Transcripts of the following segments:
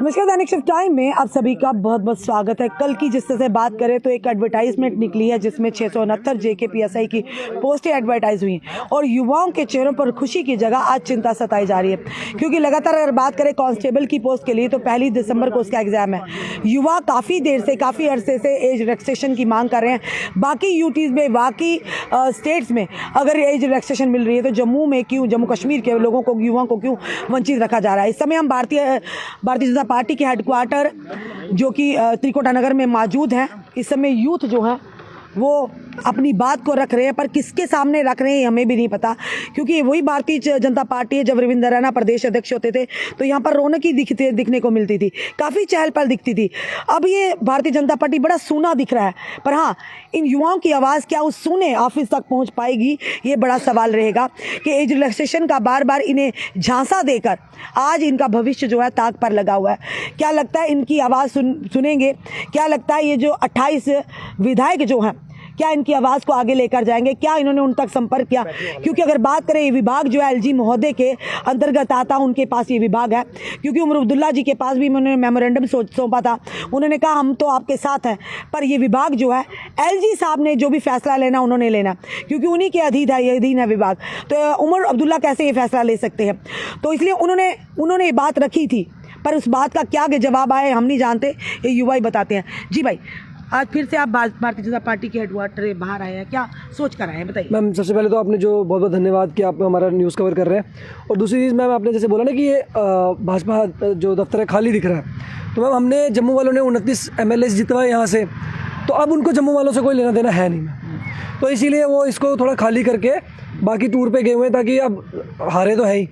नमस्कार, दैनिक shift time में आप सभी का बहुत बहुत स्वागत है। कल की जिस तरह से बात करें तो एक एडवर्टाइजमेंट निकली है जिसमें 669 जेकेपीएसआई की पोस्टें एडवर्टाइज हुई हैं और युवाओं के चेहरों पर खुशी की जगह आज चिंता सताई जा रही है, क्योंकि लगातार अगर बात करें कांस्टेबल की पोस्ट के लिए तो 1 दिसंबर को उसका एग्जाम है। युवा काफ़ी देर से, काफ़ी अरसे से एज रिलैक्सेशन की मांग कर रहे हैं। बाकी यूटीज़ में, बाकी स्टेट्स में अगर एज रिलैक्सेशन मिल रही है तो जम्मू में क्यों, जम्मू कश्मीर के लोगों को, युवाओं को क्यों वंचित रखा जा रहा है। इस समय हम भारतीय जनता पार्टी के हेडक्वार्टर जो कि त्रिकोटा नगर में मौजूद हैं। इस समय यूथ जो है वो अपनी बात को रख रहे हैं, पर किसके सामने रख रहे हैं हमें भी नहीं पता, क्योंकि वही भारतीय जनता पार्टी है। जब रविंद्र रैना प्रदेश अध्यक्ष होते थे तो यहाँ पर रौनक ही दिखने को मिलती थी, काफ़ी चहल पहल दिखती थी। अब ये भारतीय जनता पार्टी बड़ा सूना दिख रहा है। पर हाँ, इन युवाओं की आवाज़ क्या उस सूने ऑफिस तक पहुँच पाएगी, ये बड़ा सवाल रहेगा कि एज रिलैक्सेशन का बार बार इन्हें झांसा देकर आज इनका भविष्य जो है ताक पर लगा हुआ है। क्या लगता है इनकी आवाज़ सुनेंगे? क्या लगता है ये जो 28 विधायक जो हैं, क्या इनकी आवाज़ को आगे लेकर जाएंगे? क्या इन्होंने उन तक संपर्क किया? क्योंकि अगर बात करें, ये विभाग जो है एलजी महोदय के अंतर्गत आता, उनके पास ये विभाग है। क्योंकि उमर अब्दुल्ला जी के पास भी उन्होंने मेमोरेंडम सौंपा था, उन्होंने कहा हम तो आपके साथ हैं, पर ये विभाग जो है एलजी साहब ने जो भी फैसला लेना उन्होंने लेना, क्योंकि उन्हीं के अधीन है विभाग। तो उमर अब्दुल्ला कैसे ये फैसला ले सकते हैं? तो इसलिए उन्होंने ये बात रखी थी, पर उस बात का क्या जवाब आए हम नहीं जानते, ये युवा ही बताते हैं। जी भाई, आज फिर से आप भारतीय जनता पार्टी के हेडक्वार्टर बाहर आए हैं, क्या सोच कर आए हैं, बताइए। मैम, सबसे पहले तो आपने जो बहुत बहुत धन्यवाद कि आप हमारा न्यूज़ कवर कर रहे हैं। और दूसरी चीज़ मैम, आपने जैसे बोला ना कि ये भाजपा जो दफ्तर है खाली दिख रहा है, तो मैम हमने जम्मू वालों ने 29 MLA जितवाए यहाँ से, तो अब उनको जम्मू वालों से कोई लेना देना है नहीं मैम। तो इसीलिए वो इसको थोड़ा खाली करके बाकी टूर पे गए हुए हैं, ताकि अब हारे तो है ही,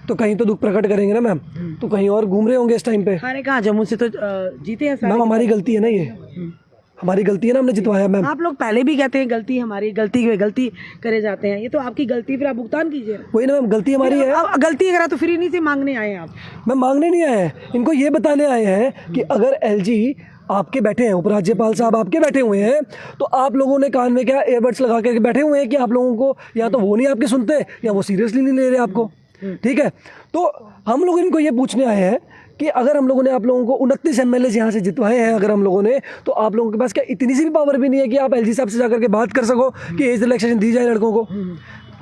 तो कहीं तो दुख प्रकट करेंगे ना मैम, तो कहीं और घूम रहे होंगे इस टाइम पे। हारे कहाँ, जम्मू से तो जीते हैं मैम। हमारी गलती है ना, ये हमारी गलती है ना, हमने जितवाया मैम। आप लोग पहले भी कहते हैं गलती हमारी, गलती करे जाते हैं। ये तो आपकी गलती, फिर आप भुगतान कीजिए। वही ना मैम, गलती हमारी है। गलती अगर तो फिर इन्हीं से मांगने आए हैं आप? मैम, मांगने नहीं आए हैं, इनको ये बताने आए हैं कि अगर एलजी आपके बैठे हैं, उपराज्यपाल साहब आपके बैठे हुए हैं, तो आप लोगों ने कान में क्या एयरबड्स लगा के बैठे हुए हैं कि आप लोगों को या तो वो नहीं आपके सुनते या वो सीरियसली नहीं ले रहे आपको। ठीक है, तो हम लोग इनको ये पूछने आए हैं कि अगर हम लोगों ने आप लोगों को 29 MLA यहाँ से जितवाए हैं, अगर हम लोगों ने, तो आप लोगों के पास क्या इतनी सी भी पावर भी नहीं है कि आप एलजी साहब से जाकर के बात कर सको कि एज रिलैक्सेशन दी जाए लड़कों को?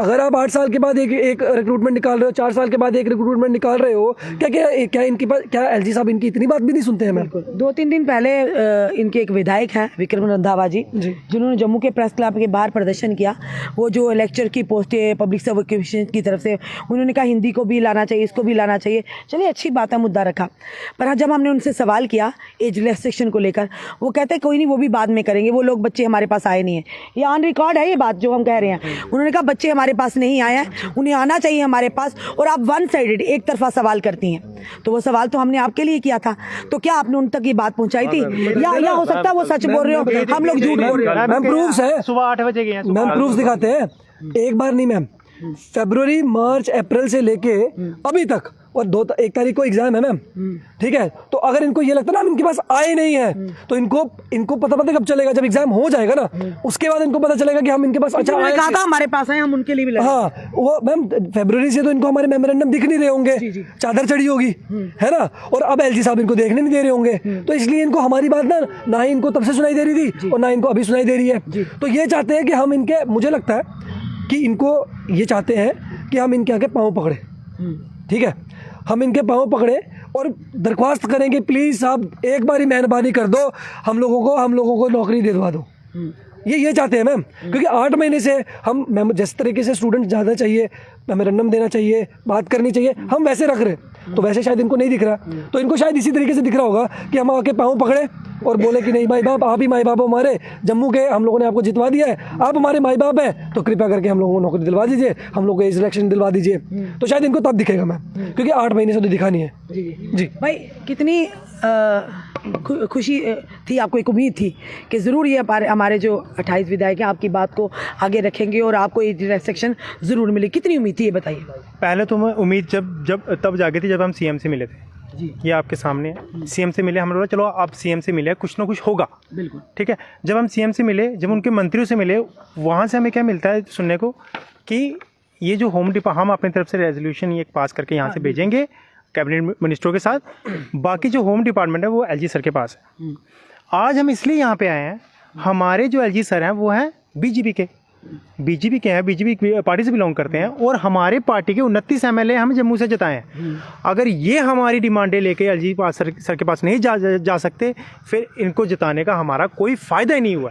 अगर आप 8 साल के बाद एक रिक्रूटमेंट निकाल रहे हो, 4 साल के बाद एक रिक्रूटमेंट निकाल रहे हो, क्या इनके पास, क्या एलजी साहब इनकी इतनी बात भी नहीं सुनते हैं मैम? 2-3 दिन पहले इनके एक विधायक हैं विक्रम रंधावा जी, जिन्होंने जम्मू के प्रेस क्लब के बाहर प्रदर्शन किया। वो जो लेक्चर की पोस्ट है पब्लिक सर्विस कमीशन की तरफ से, उन्होंने कहा हिंदी को भी लाना चाहिए, इसको भी लाना चाहिए। चलिए, अच्छी बात है, मुद्दा रखा। पर जब हमने उनसे सवाल किया एज रिलैक्सेशन को लेकर, वो कहते कोई नहीं, वो भी बाद में करेंगे, वो लोग बच्चे हमारे पास आए नहीं है। ये ऑन रिकॉर्ड है ये बात जो हम कह रहे हैं। उन्होंने कहा बच्चे हमारे पास नहीं आए हैं, उन्हें आना चाहिए हमारे पास, और आप वन साइडेड, एक तरफा सवाल करती हैं। तो वो सवाल तो हमने आपके लिए किया था, तो क्या आपने उन तक ये बात पहुंचाई थी? या हो सकता है वो सच बोल रहे हो, हम लोग झूठ बोल रहे हो। मैम, प्रूफ्स है, सुबह 8 बजे गए हैं मैम, प्रूफ्स दिखाते हैं। एक बार नहीं मैम, फरवरी, मार्च, अप्रैल से लेके अभी तक, और 1 तारीख को एग्जाम है मैम। ठीक है, तो अगर इनको ये लगता है ना हम इनके पास आए नहीं है, तो इनको पता कब चलेगा? जब एग्जाम हो जाएगा ना, उसके बाद इनको पता चलेगा कि हम इनके पास, अच्छा कहा था हमारे पास आए, हम उनके लिए भी लगे। हाँ, वो मैम फरवरी से तो इनको हमारे मेमोरेंडम दिख नहीं रहे होंगे, चादर चढ़ी होगी, है ना, और अब एलजी साहब इनको देखने नहीं दे रहे होंगे, तो इसलिए इनको हमारी बात ना ही इनको तब से सुनाई दे रही थी और ना इनको अभी सुनाई दे रही है। तो ये चाहते हैं कि हम इनके, मुझे लगता है कि इनको ये चाहते हैं कि हम इनके आगे पाँव पकड़े। ठीक है, हम इनके पाँव पकड़े और दरख्वास्त करेंगे, प्लीज़ साहब एक बारी मेहरबानी कर दो, हम लोगों को नौकरी दिलवा दो। ये चाहते हैं मैम, क्योंकि 8 महीने से हम जिस तरीके से स्टूडेंट ज़्यादा चाहिए, मेमोरेंडम देना चाहिए, बात करनी चाहिए, हम वैसे रख रहे, तो वैसे शायद इनको नहीं दिख रहा, तो इनको शायद इसी तरीके से दिख रहा होगा कि हम आके पाँव पकड़े और बोले कि नहीं माई बाप, आप ही माई बाप हमारे, जम्मू के, हम लोगों ने आपको जितवा दिया है, आप हमारे माई बाप हैं, तो कृपया करके हम लोगों को नौकरी दिलवा दीजिए, हम लोग को एज रिलैक्सेशन दिलवा दीजिए। तो शायद इनको तब दिखेगा मैम, क्योंकि 8 महीने से तो दिखा नहीं है। जी भाई, कितनी खुशी थी आपको, एक उम्मीद थी कि ज़रूर ये हमारे जो 28 विधायक हैं आपकी बात को आगे रखेंगे और आपको एज रिलैक्सेशन ज़रूर मिले, कितनी उम्मीद थी ये बताइए? पहले तो मैं उम्मीद तब जागी थी जब हम सीएम से मिले थे। ये आपके सामने है, सीएम से मिले, हम लोग चलो आप सीएम से मिले, कुछ ना कुछ होगा। बिल्कुल, ठीक है। जब हम सीएम से मिले, जब उनके मंत्रियों से मिले, वहाँ से हमें क्या मिलता है सुनने को कि ये जो हम अपनी तरफ से रेजोल्यूशन ये पास करके यहाँ से भेजेंगे कैबिनेट मिनिस्टरों के साथ, बाकी जो होम डिपार्टमेंट है वो एलजी सर के पास है। आज हम इसलिए यहाँ पे आए हैं, हमारे जो एलजी सर हैं वो हैं बीजेपी के हैं, बीजेपी पार्टी से बिलोंग करते हैं, और हमारे पार्टी के 29 एमएलए हम जम्मू से जिताए हैं। अगर ये हमारी डिमांडें लेके एलजी सर के पास नहीं जा सकते, फिर इनको जिताने का हमारा कोई फ़ायदा ही नहीं हुआ,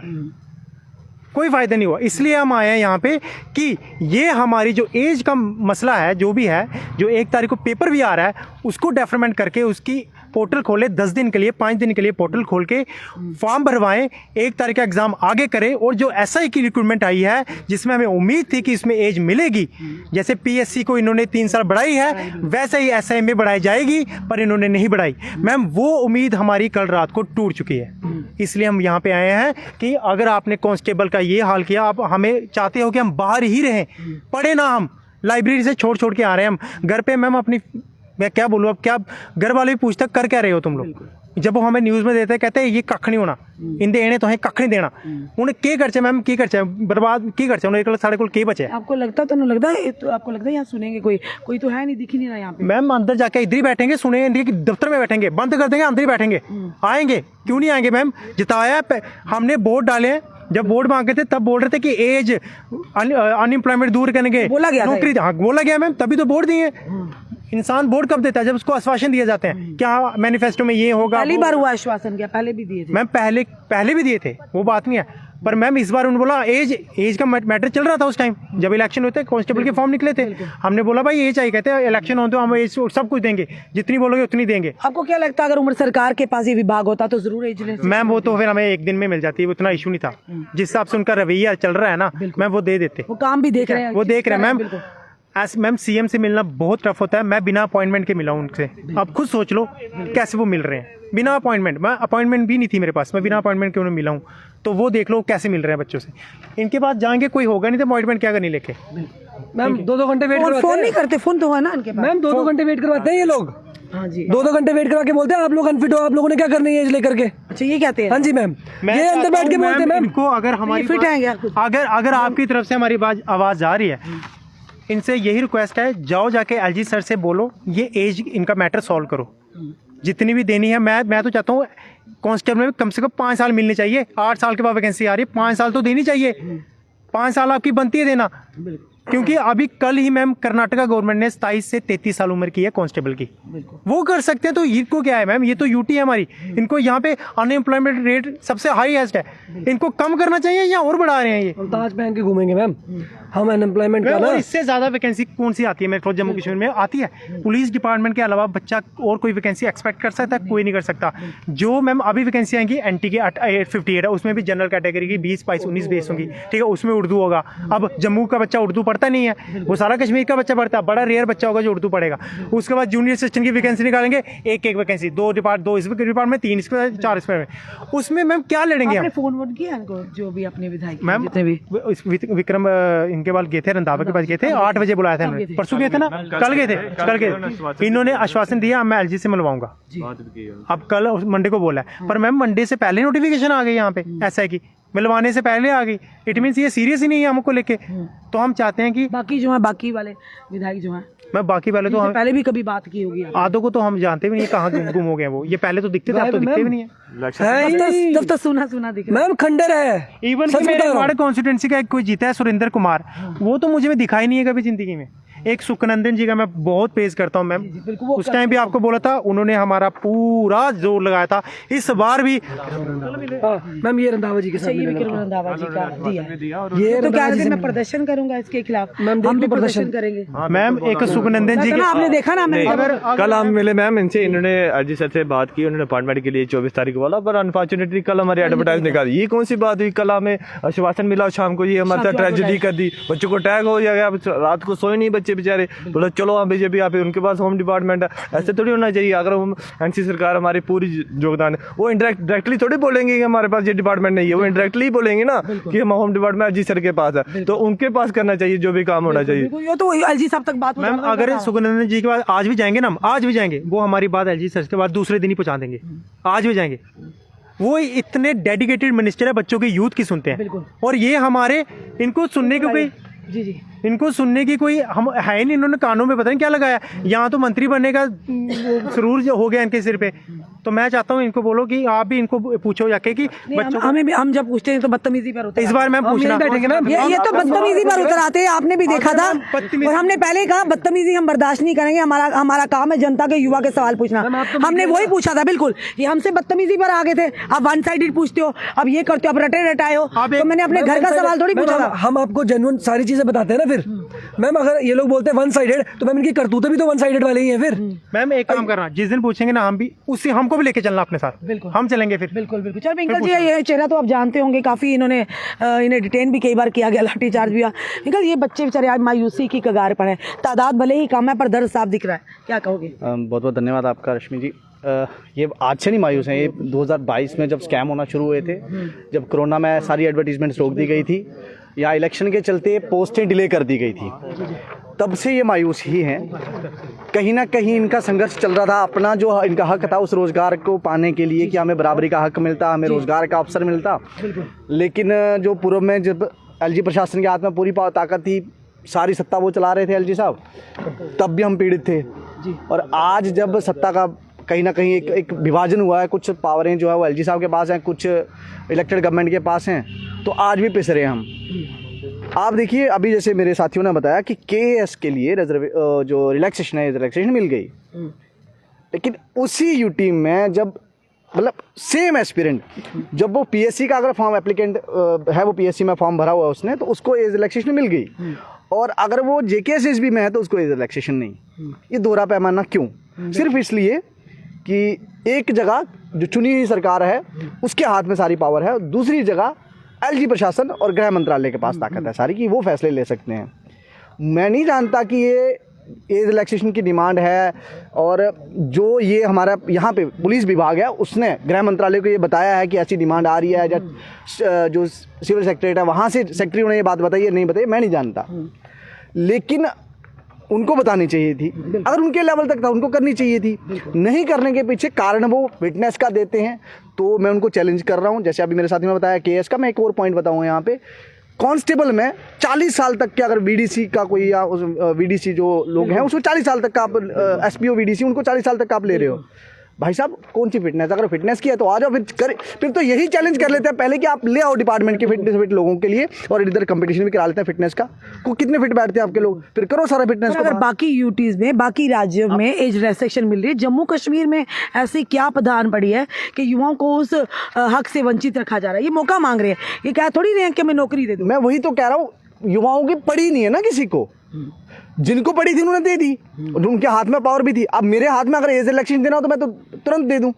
कोई फ़ायदा नहीं हुआ। इसलिए हम आए हैं यहाँ पे कि ये हमारी जो एज का मसला है, जो भी है, जो 1 तारीख को पेपर भी आ रहा है, उसको डेफरमेंट करके उसकी पोर्टल खोले 10 दिन के लिए, 5 दिन के लिए पोर्टल खोल के फॉर्म भरवाएं, 1 तारीख का एग्ज़ाम आगे करें। और जो एसआई की रिक्रूटमेंट आई है, जिसमें हमें उम्मीद थी कि इसमें एज मिलेगी, जैसे पीएससी को इन्होंने 3 साल बढ़ाई है, वैसे ही एसआई में बढ़ाई जाएगी, पर इन्होंने नहीं बढ़ाई। मैम वो उम्मीद हमारी कल रात को टूट चुकी है। इसलिए हम यहाँ पे आए हैं कि अगर आपने कांस्टेबल का ये हाल किया, आप हमें चाहते हो कि हम बाहर ही रहें, पढ़े ना, हम लाइब्रेरी से छोड़ के आ रहे हैं, हम घर पे मैम अपनी, मैं क्या बोलूँ अब, क्या घर वाले भी पूछते कर क्या रहे हो तुम लोग, जब वो हमें न्यूज़ में देते कहते हैं ये कख नहीं होना, इंदे एने तो कख नहीं देना, उन्हें के करचे मैम, की करचे बर्बाद की करचे, उन्हें साढ़े को के बचे। आपको लगता तो नहीं लगता है, तो आपको लगता है यहाँ सुनेंगे कोई तो है नहीं, दिख ही नहीं रहा यहाँ पे। मैम अंदर जाके इधर ही बैठेंगे, सुनेंगे, इंडिया की दफ्तर में बैठेंगे, बंद कर देंगे, अंदर ही बैठेंगे। आएंगे क्यों नहीं आएंगे मैम, जिताया हमने, वोट डाले हैं, जब वोट मांगे थे तब बोल रहे थे कि एज अनएम्प्लॉयमेंट दूर करेंगे, बोला गया नौकरी, हाँ बोला गया मैम, तभी तो वोट दिए। इंसान वोट कब देता है, जब उसको आश्वासन दिए जाते हैं, क्या मैनिफेस्टो में ये होगा। पहली बार हुआ आश्वासन, क्या पहले भी दिए थे मैम? पहले भी दिए थे, वो बात नहीं है, पर मैम इस बार उन्होंने बोला एज का मैटर चल रहा था उस टाइम, जब इलेक्शन हुए थे, कांस्टेबल के फॉर्म निकले थे, हमने बोला भाई एज चाहिए, कहते हैं इलेक्शन हो तो हम एज सब कुछ देंगे, जितनी बोलोगे उतनी देंगे। आपको क्या लगता है अगर उम्र सरकार के पास ये विभाग होता तो जरूर एज ले? मैम वो तो फिर हमें 1 दिन में मिल जाती है, उतना इशू नहीं था, जिस हिसाब से उनका रवैया चल रहा है ना मैम, वो दे देते, वो काम भी देख रहे हैं, वो देख रहे हैं मैम। मैम सीएम से मिलना बहुत टफ होता है, मैं बिना अपॉइंटमेंट के मिला हूँ उनसे, आप खुद सोच लो कैसे वो मिल रहे हैं बिना अपॉइंटमेंट, मैं अपॉइंटमेंट भी नहीं थी मेरे पास, मैं बिना अपॉइंटमेंट के उन्हें मिला हूँ, तो वो देख लो कैसे मिल रहे हैं बच्चों से। इनके पास जाएंगे कोई होगा नहीं तो अपॉइंटमेंट क्या करनी लेके। मैम 2-2 घंटे वेट करवाते हैं, फोन नहीं करते, फोन तो है ना इनके पास। मैम 2-2 घंटे वेट करवाते हैं ये लोग, हाँ जी, 2-2 घंटे वेट करा के बोलते हैं आप लोग अनफिट हो, आप लोगों ने क्या करनी है एज लेकर के। अच्छा ये कहते हैं? हाँ जी मैम, ये अंदर बैठ के बोलते हैं मैम। इनको अगर हमारी फिट है क्या? अगर आपकी तरफ से हमारी आवाज़ जा रही है, इनसे यही रिक्वेस्ट है, जाओ जाके एलजी सर से बोलो, ये एज इनका मैटर सॉल्व करो, जितनी भी देनी है। मैं तो चाहता हूँ कांस्टेबल में कम से कम 5 साल मिलने चाहिए, 8 साल के बाद वैकेंसी आ रही है, 5 साल तो देनी चाहिए, 5 साल आपकी बनती है देना, क्योंकि अभी कल ही मैम कर्नाटका गवर्नमेंट ने 27 से 33 साल उम्र की है कांस्टेबल की, वो कर सकते हैं, तो इनको क्या है मैम, ये तो यूटी है हमारी, इनको यहाँ पे अनएम्प्लॉयमेंट रेट सबसे हाईएस्ट है, इनको कम करना चाहिए या और बढ़ा रहे हैं ये? ताज पहन के घूमेंगे मैम हम, अनएम्प्लॉयमेंट का ना। इससे ज्यादा वैकेंसी कौन सी आती है मेरे को जम्मू कश्मीर में आती है? पुलिस डिपार्टमेंट के अलावा बच्चा और कोई वैकेंसी एक्सपेक्ट कर सकता है? कोई नहीं कर सकता। जो मैम अभी वैकेंसी आएंगी एनटी के 858 है, उसमें भी जनरल कैटेगरी की 20, 22, 19 बेस होंगी, ठीक है, उसमें उर्दू होगा। अब जम्मू का बच्चा उर्दू पढ़ता नहीं है, वो सारा कश्मीर का बच्चा पढ़ता है, बड़ा रेयर बच्चा होगा जो उर्दू पढ़ेगा। उसके बाद जूनियर असिस्टेंट की वैकेंसी निकालेंगे, एक वैकेंसी, 2 इस डिपार्टमेंट में, 3 इसमें, 4 इसमें, उसमें मैम क्या लड़ेंगे हम? फोन वोन किया इनको, जो भी अपने विधायक मैम विक्रम इनके पास गए थे, रंधावा के पास गए थे, 8 बजे बुलाया था इन्होंने, परसों गए थे ना, कल गए थे, इन्होंने आश्वासन दिया मैं एलजी से मिलवाऊंगा, अब कल मंडे को बोला है, पर मैम मंडे से पहले नोटिफिकेशन आ गई यहाँ पे एसआई की, मिलवाने से पहले आ गई, इट मीन्स ये सीरियस ही नहीं है हमको लेके। तो हम चाहते हैं कि बाकी जो है, बाकी वाले विधायक जो हैं, मैं बाकी वाले तो हम पहले भी कभी बात की होगी, आधों को तो हम जानते भी नहीं कहाँ गुम हो गए वो, ये पहले तो दिखते थे, अब तो दिखते भी नहीं है। तब तो सुना दिख रहा है मैम, खंडर है। इवन कि मेरे हमारे कॉन्स्टिट्यूंसी का एक कोई जीता है सुरेंद्र कुमार, वो तो मुझे भी दिखाई नहीं है कभी जिंदगी में। एक सुखनंदन जी का मैं बहुत प्रेज करता हूँ मैम, उस टाइम भी आपको बोला था, उन्होंने हमारा पूरा जोर लगाया था, इस बार भी। मैम ये रंधावा जी के साथ रंधावा जी का दिया, ये तो क्या मैं प्रदर्शन करूंगा इसके खिलाफ, हम भी प्रदर्शन करेंगे मैम। एक सुखनंदन जी आपने देखा ना, कल हम मिले मैम इनसे, इन्होंने अरजी सर से बात की, उन्होंने अपॉइंटमेंट के लिए 24 तारीख को बोला, पर अनफॉर्चुनेटली कल हमारी एडवर्टाइज निकाली। ये कौन सी बात हुई, कल हमें आश्वासन मिला, शाम को ये हमारे साथ ट्रेजेडी कर दी, बच्चों को अटैक हो गया, रात को सोए नहीं बच्चे बेचारे, बोला चलो हम बीजेपी आप उनके पास होम डिपार्टमेंट है, ऐसे थोड़ी होना चाहिए। अगर हम एनसी सरकार हमारी पूरी योगदान है, वो डायरेक्टली थोड़ी बोलेंगे कि हमारे पास ये डिपार्टमेंट नहीं है, वो इनडायरेक्टली बोलेंगे ना कि हम होम डिपार्टमेंट अरजी सर के पास है, तो उनके पास करना चाहिए जो भी काम होना चाहिए। ये तो एलजी साहब तक बात मैम, अगर सुखनंदन जी के बाद आज भी जाएंगे ना, आज भी जाएंगे, वो हमारी बात एलजी सर के बाद दूसरे दिन ही पहुंचा देंगे, आज भी जाएंगे। वो इतने डेडिकेटेड मिनिस्टर है, बच्चों के यूथ की सुनते हैं, और ये हमारे इनको सुनने को कोई जी इनको सुनने की कोई हम है नहीं, इन्होंने कानों में पता नहीं क्या लगाया। यहाँ तो मंत्री बनने का सुरूर जो हो गया इनके सिर पे। तो मैं चाहता हूँ इनको बोलो कि आप भी इनको पूछो जाके कि बच्चों को, हमें भी, हम जब पूछते हैं तो बदतमीजी पर उतर इस बार मैं पूछना बैठेंगे ना, ये तो बदतमीजी पर उतर आते हैं, आपने भी देखा था। और हमने पहले ही कहा बदतमीजी हम बर्दाश्त नहीं करेंगे, हमारा काम है जनता के, युवा के सवाल पूछना। हमने वही पूछा था, बिल्कुल। ये हमसे बदतमीजी पर आ गए थे, आप वन साइडेड पूछते हो, अब ये करते हो, अब रटे रटाए हो। तो मैंने अपने घर का सवाल थोड़ी पूछा था। हम आपको जेन्युइन सारी चीजें बताते हैं ना। फिर मैम अगर ये लोग बोलते हैं वन साइडेड, तो मैम इनकी करतूतें भी तो वन साइडेड वाले ही हैं। फिर मैम एक काम करना, जिस दिन पूछेंगे ना हम भी उसी, हमको भी लेके चलना अपने साथ, बिल्कुल। हम चलेंगे फिर। बिल्कुल बिल्कुल। चल पिंकल जी, ये चेहरा तो आप जानते होंगे, काफी इन्हें डिटेन भी कई बार किया गया, लाठी चार्ज भी हुआ। पिंकल, ये बच्चे बेचारे आज मायूसी की कगार पर हैं, तादाद भले ही कम है पर दर्द साफ दिख रहा है, क्या कहोगे? बहुत बहुत धन्यवाद आपका रश्मि जी। ये आज से नहीं मायूस हैं, ये 2022 में जब स्कैम होना शुरू हुए थे, जब कोरोना में सारी एडवर्टीजमेंट्स रोक दी गई थी या इलेक्शन के चलते पोस्टें डिले कर दी गई थी, तब से ये मायूस ही हैं। कहीं ना कहीं इनका संघर्ष चल रहा था, अपना जो इनका हक था उस रोज़गार को पाने के लिए, कि हमें बराबरी का हक मिलता, हमें रोज़गार का अवसर मिलता। लेकिन जो पूर्व में जब एलजी प्रशासन के हाथ में पूरी ताकत थी, सारी सत्ता वो चला रहे थे एलजी साहब, तब भी हम पीड़ित थे। और आज जब सत्ता का कहीं ना कहीं एक विभाजन हुआ है, कुछ पावरें जो है वो एलजी साहब के पास हैं, कुछ इलेक्टेड गवर्नमेंट के पास हैं, तो आज भी पिस रहे हैं हम। आप देखिए, अभी जैसे मेरे साथियों ने बताया कि केएस के लिए जो रिलैक्सेशन है, रिलैक्सेशन मिल गई, लेकिन उसी यूटी में जब मतलब सेम एस्पिरेंट, जब वो पीएससी का अगर फॉर्म एप्लीकेंट है, वो पीएससी में फॉर्म भरा हुआ उसने, तो उसको एज रिलैक्सेशन मिल गई, और अगर वो जेकेएसएसबी में है तो उसको एज रिलैक्सेशन नहीं। ये दोहरा पैमाना क्यों? सिर्फ इसलिए कि एक जगह जो चुनी हुई सरकार है उसके हाथ में सारी पावर है, दूसरी जगह एलजी प्रशासन और गृह मंत्रालय के पास ताकत है सारी, कि वो फैसले ले सकते हैं। मैं नहीं जानता कि ये एज रिलैक्सेशन की डिमांड है, और जो ये हमारा यहाँ पे पुलिस विभाग है उसने गृह मंत्रालय को ये बताया है कि ऐसी डिमांड आ रही है, जो सिविल सेक्रेटरीट है वहाँ से सेक्रेटरी उन्हें ये बात बताई है, नहीं बताई, मैं नहीं जानता, लेकिन उनको बतानी चाहिए थी। अगर उनके लेवल तक था उनको करनी चाहिए थी। नहीं करने के पीछे कारण वो विटनेस का देते हैं, तो मैं उनको चैलेंज कर रहा हूँ। जैसे अभी मेरे साथी ने बताया केएस का, मैं एक और पॉइंट बताऊँ यहाँ पे, कांस्टेबल में 40 साल तक के अगर वीडीसी का कोई, या वीडीसी जो लोग हैं उसको 40 साल तक का आप, एसपीओ वीडीसी उनको 40 साल तक का आप ले रहे हो। भाई साहब, कौन सी फिटनेस? अगर फिटनेस की है तो आ जाओ, फिर तो यही चैलेंज कर लेते हैं पहले कि आप ले आओ डिपार्टमेंट के फिटनेस फिट लोगों के लिए, और इधर कंपटीशन भी करा लेते हैं फिटनेस का, को कितने फिट बैठते हैं आपके लोग, फिर करो सारा फिटनेस। अगर बाकी यूटीज में, बाकी राज्यों में एज रिलैक्सेशन मिल रही है, जम्मू कश्मीर में ऐसी क्या पदान पड़ी है कि युवाओं को उस हक से वंचित रखा जा रहा है? ये मौका मांग रहे हैं, ये क्या थोड़ी रहे हैं कि मैं नौकरी दे दूं? मैं वही तो कह रहा हूँ, युवाओं की पड़ी नहीं है ना किसी को, जिनको पड़ी थी उन्होंने दे दी, उनके हाथ में पावर भी थी। अब मेरे हाथ में अगर एज इलेक्शन देना हो तो मैं तो तुरंत दे दूं,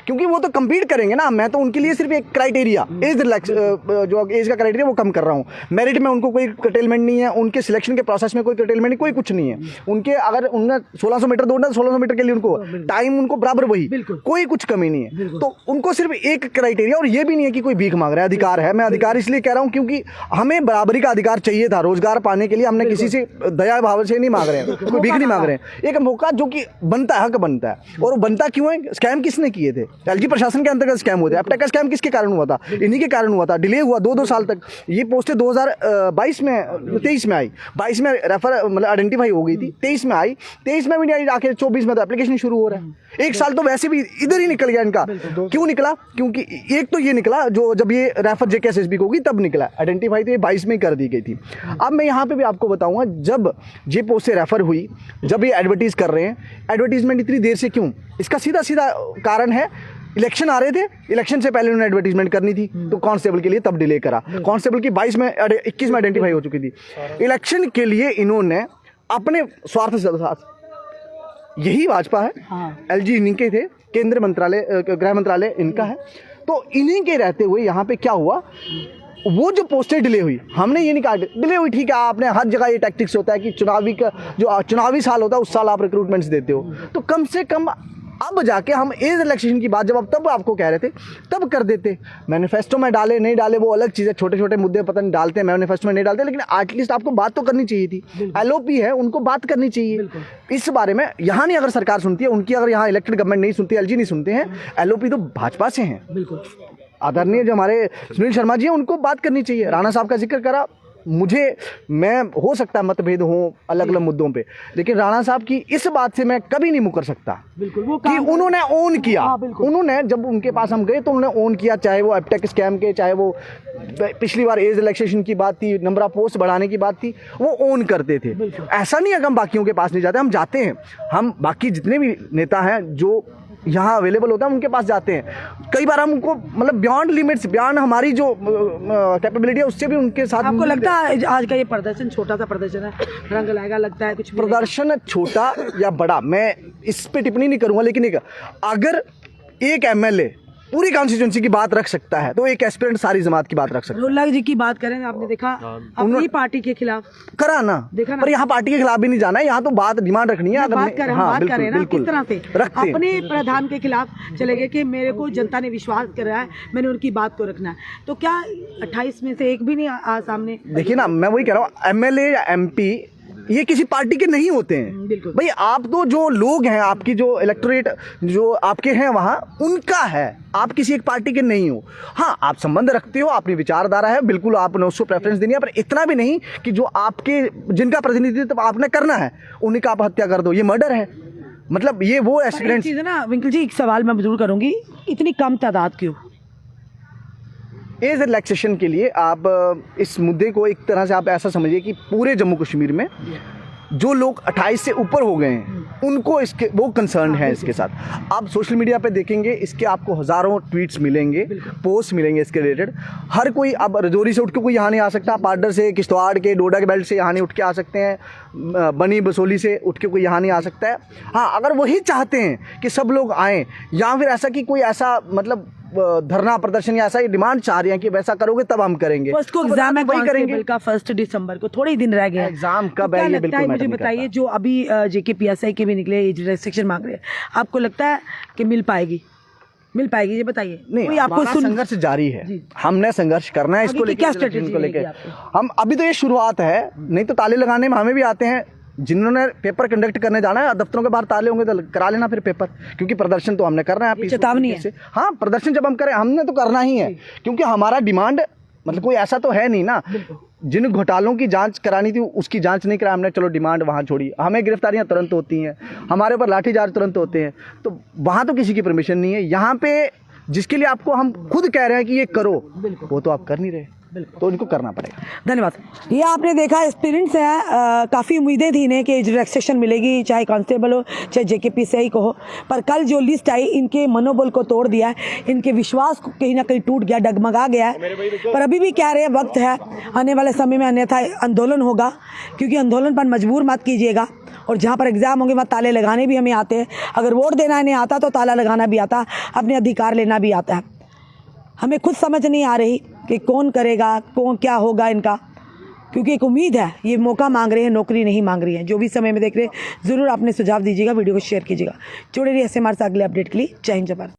क्योंकि वो तो कम्पीट करेंगे ना। मैं तो उनके लिए सिर्फ एक क्राइटेरिया, एज जो एज का क्राइटेरिया वो कम कर रहा हूँ। मेरिट में उनको कोई कटेलमेंट नहीं है, उनके सिलेक्शन के प्रोसेस में कोई कटेलमेंट नहीं, कोई कुछ नहीं है। उनके अगर उन्हें 1600 मीटर दौड़ना है, 1600 मीटर के लिए उनको टाइम उनको बराबर वही, कोई कुछ कमी नहीं है। तो उनको सिर्फ एक क्राइटेरिया, और ये भी नहीं है कि कोई भीख मांग रहा है, अधिकार है। मैं अधिकार इसलिए कह रहा हूँ क्योंकि हमें बराबरी का अधिकार चाहिए था रोजगार पाने के लिए। हमने किसी से दया भाव से नहीं मांग रहे हैं, कोई भीख नहीं मांग रहे हैं, एक मौका जो कि बनता है, हक बनता है। और वो बनता क्यों है? स्कैम किसने किए थे? एलजी प्रशासन के अंतर्गत स्कैम हुए थे। अब तक का स्कैम किसके कारण हुआ था? इन्हीं के कारण हुआ था। डिले हुआ 2-2 साल तक। ये पोस्टें 2022 में 23 में आई, 22 में रेफर मतलब आइडेंटिफाई हो गई थी, 23 में आई, 23 में भी नहीं आई, आखिर 24 में तो एप्लीकेशन शुरू हो रहा है। एक साल तो वैसे भी इधर ही निकल गया इनका। क्यों निकला? क्योंकि एक तो ये निकला जो जब ये रेफर जेकेएसएसबी को होगी तब निकला, आइडेंटिफाई तो ये 22 में ही कर दी गई थी। अब मैं यहाँ पे भी आपको बताऊंगा, जब ये पोस्टें रेफर हुई, जब ये एडवर्टीज कर रहे हैं, एडवर्टीजमेंट इतनी देर से क्यों? इसका सीधा सीधा कारण है, इलेक्शन आ रहे थे, इलेक्शन से पहले उन्होंने एडवर्टीजमेंट करनी थी, तो कांस्टेबल के लिए तब डिले करा। कांस्टेबल की 21 में आइडेंटिफाई हो चुकी थी। इलेक्शन के लिए इन्होंने अपने स्वार्थ से साथ, यही भाजपा है, एलजी इन्हीं के थे, केंद्रीय मंत्रालय गृह मंत्रालय इनका है, तो इन्हीं के रहते हुए यहाँ पे क्या हुआ, वो जो पोस्टें डिले हुई, हमने ये नहीं कहा डिले हुई, ठीक है, आपने हर जगह ये टैक्टिक्स होता है कि चुनावी साल होता है उस साल आप रिक्रूटमेंट्स देते हो, तो कम से कम अब जाके हम एज इलेक्शन की बात जब अब तब आपको कह रहे थे तब कर देते। मैनिफेस्टो में डाले नहीं डाले वो अलग चीज़ है, छोटे छोटे मुद्दे पता नहीं डालते हैं, मैनिफेस्टो में नहीं डालते, लेकिन एटलीस्ट आपको बात तो करनी चाहिए थी। एलओपी है, उनको बात करनी चाहिए इस बारे में। यहाँ नहीं अगर सरकार सुनती है उनकी, अगर यहाँ इलेक्टेड गवर्नमेंट नहीं सुनती, एलजी नहीं सुनते हैं, एलओपी तो भाजपा से हैं। आदरणीय जो हमारे सुनील शर्मा जी हैं उनको बात करनी चाहिए। राणा साहब का जिक्र करा, मुझे मैं हो सकता है मतभेद हो अलग अलग मुद्दों पे, लेकिन राणा साहब की इस बात से मैं कभी नहीं मुकर सकता बिल्कुल वो कि उन्होंने ओन किया। हाँ, बिल्कुल। उन्होंने जब उनके पास हम गए तो उन्होंने ओन किया, चाहे वो एपटेक स्कैम के, चाहे वो पिछली बार एज रिलैक्सेशन की बात थी, नंबर ऑफ पोस्ट बढ़ाने की बात थी, वो ओन करते थे। ऐसा नहीं है कि हम बाकियों के पास नहीं जाते, हम जाते हैं। हम बाकी जितने भी नेता हैं जो यहाँ अवेलेबल होता है उनके पास जाते हैं। कई बार हमको मतलब बियॉन्ड लिमिट्स, बियॉन्ड हमारी जो कैपेबिलिटी है उससे भी उनके साथ। आपको लगता है आज का ये प्रदर्शन छोटा सा प्रदर्शन है, रंग लाएगा, लगता है कुछ भी नहीं? प्रदर्शन छोटा या बड़ा मैं इस पे टिप्पणी नहीं करूंगा, लेकिन एक अगर एक एमएलए पूरी कॉन्स्टिट्यूंसी की बात रख सकता है तो एक एस्पिरेंट सारी जमात की बात रख सकता है। रुल्ला जी की बात करें, आपने देखा अपनी पार्टी के खिलाफ करा ना, देखा ना? पर यहाँ पार्टी के खिलाफ भी नहीं जाना है, यहाँ तो बात डिमांड रखनी है। अगर बात करें, हाँ, बात बिल्कुल, करें ना बिल्कुल, किस तरह से रखते हैं। अपने प्रधान के खिलाफ चले गए कि मेरे को जनता ने विश्वास कराया है, मैंने उनकी बात को रखना है। तो क्या 28 में से एक भी नहीं आ सामने? देखिए ना, मैं वही कह रहा हूँ, एमएलए या एमपी ये किसी पार्टी के नहीं होते हैं। बिल्कुल। भाई आप तो जो लोग हैं, आपकी जो इलेक्टोरेट जो आपके हैं वहाँ, उनका है, आप किसी एक पार्टी के नहीं हो। हाँ, आप संबंध रखते हो, अपनी विचारधारा है, बिल्कुल आपने उसको प्रेफरेंस देनी है, पर इतना भी नहीं कि जो आपके जिनका प्रतिनिधित्व आपने करना है उन्हीं का आप हत्या कर दो, ये मर्डर है। मतलब ये वो एस्पिरेंट चीज़ है ना विंकल जी, एक सवाल मैं जरूर करूंगी, इतनी कम तादाद क्यों? एज रिलैक्सेशन के लिए आप इस मुद्दे को एक तरह से आप ऐसा समझिए कि पूरे जम्मू कश्मीर में जो लोग 28 से ऊपर हो गए हैं उनको इसके वो कंसर्न है इसके साथ। आप सोशल मीडिया पे देखेंगे, इसके आपको हज़ारों ट्वीट्स मिलेंगे, पोस्ट मिलेंगे इसके रिलेटेड। हर कोई, अब रजौरी से उठ के कोई यहाँ नहीं आ सकता, पार्डर से, किश्तवाड़ के, डोडा के बेल्ट से यहाँ नहीं उठ के आ सकते हैं, बनी बसोली से उठ के कोई यहाँ नहीं आ सकता है। हाँ, अगर वही चाहते हैं कि सब लोग आएँ, या फिर ऐसा कि कोई ऐसा मतलब धरना प्रदर्शन या ऐसा ही डिमांड चाह रहे हैं कि वैसा करोगे तब हम करेंगे। फर्स्ट को तो एग्जाम है वही करेंगे। कांस्टेबल का 1 दिसंबर को, थोड़े ही दिन रह गए हैं। एग्जाम कब तो है क्या ये लगता बिल्कुल है, मैटर मुझे नहीं बताइए, जो अभी जेके पीएसआई के भी निकले, एज रिस्ट्रिक्शन मांग रहे हैं, आपको लगता है कि मिल पाएगी? मिल पाएगी, ये बताइए। नहीं, कोई आपको संघर्ष जारी है, हमने संघर्ष करना है इसको अभी की क्या लेकर, strategy को रहेगी लेकर। हम अभी तो ये शुरुआत है, नहीं तो ताले लगाने में हमें भी आते हैं। जिन्होंने पेपर कंडक्ट करने जाना है, दफ्तरों के बाहर ताले होंगे तो करा लेना फिर पेपर, क्योंकि प्रदर्शन तो हमने करना है। चेतावनी है। हाँ, प्रदर्शन जब हम करें हमने तो करना ही है, क्योंकि हमारा डिमांड मतलब कोई ऐसा तो है नहीं ना, जिन घोटालों की जांच करानी थी उसकी जांच नहीं करा हमने, चलो डिमांड वहाँ छोड़ी। हमें गिरफ्तारियां तुरंत होती हैं, हमारे ऊपर लाठीचार्ज तुरंत होते हैं, तो वहाँ तो किसी की परमिशन नहीं है। यहाँ पे जिसके लिए आपको हम खुद कह रहे हैं कि ये करो, वो तो आप कर नहीं रहे, तो इनको करना पड़ेगा। धन्यवाद। ये आपने देखा एक्सपीरियंस है, काफ़ी उम्मीदें थी इन्हें कि रिलैक्सेशन मिलेगी, चाहे कांस्टेबल हो चाहे जेकेपीसीआई को हो, पर कल जो लिस्ट आई इनके मनोबल को तोड़ दिया है, इनके विश्वास को कहीं ना कहीं टूट गया, डगमगा गया है। पर अभी भी कह रहे हैं वक्त है, आने वाले समय में अन्यथा आंदोलन होगा, क्योंकि आंदोलन पर मजबूर मत कीजिएगा। और जहाँ पर एग्ज़ाम होंगे वहाँ ताले लगाने भी हमें आते हैं, अगर वोट देना नहीं आता तो ताला लगाना भी आता, अपने अधिकार लेना भी आता है। हमें खुद समझ नहीं आ रही कि कौन करेगा, कौन क्या होगा इनका, क्योंकि एक उम्मीद है, ये मौका मांग रहे हैं, नौकरी नहीं मांग रही हैं। जो भी समय में देख रहे हैं ज़रूर अपने सुझाव दीजिएगा, वीडियो को शेयर कीजिएगा। जुड़े रहिए ऐसे हमारे साथ अगले अपडेट के लिए। जय हिंद, जय भारत।